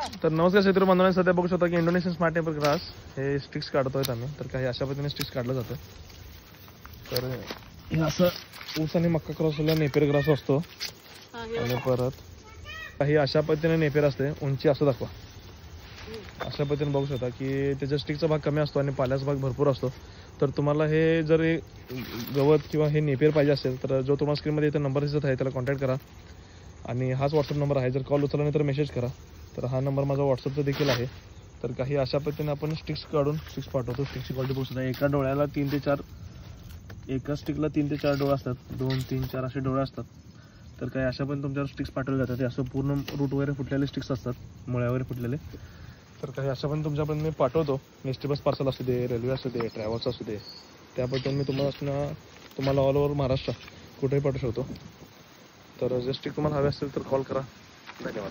तर नमस्कार शेतकरी बांधवांनो, सध्या बघू शकता की इंडोनेशियन स्मार्ट टेम्पर ग्रास हे स्टिक्स काढतोय आम्ही. तर काही अशा पद्धतीने स्टिक्स काढलं जातं. तर हे असं ऊस आणि मक्का क्रॉसला नेपियर ग्रास असतो आणि परत काही अशा पद्धतीने नेपियर असते. उंची असं दाखवा, अशा पद्धतीने बघू शकता की त्याचा स्टिकचा भाग कमी असतो आणि पाल्याचा भाग भरपूर असतो. तर तुम्हाला हे जर गवत किंवा हे नेपियर पाहिजे असेल तर जो तुम्हाला स्क्रीनमध्ये इथे नंबर दिसत आहे त्याला कॉन्टॅक्ट करा आणि हाच व्हॉट्सअप नंबर आहे. जर कॉल उचलला नाही तर मेसेज करा. तर हा नंबर माझा व्हॉट्सअपचा देखील आहे. तर काही अशा पद्धतीने आपण स्टिक्स काढून स्टिक्स पाठवतो. स्टिक्सची क्वालिटी बघू शकता. एका डोळ्याला 3 ते 4, एका स्टिकला 3 ते 4 डोळे असतात. 2, 3, 4 असे डोळे असतात. तर काही अशा पण तुमच्यावर स्टिक्स पाठवले जातात. ते असं पूर्ण रूट वगैरे फुटलेले स्टिक्स असतात, मुळ्या वगैरे फुटलेले. तर काही अशा पण तुमच्यापर्यंत मी पाठवतो. नेक्स्ट बस पार्सल असू दे, रेल्वे असू दे, ट्रॅव्हल्स असू दे, त्याबद्दल मी तुम्हाला ऑल ओव्हर महाराष्ट्र कुठेही पाठवू शकतो. तर जे स्टिक तुम्हाला हवे असतील तर कॉल करा. धन्यवाद.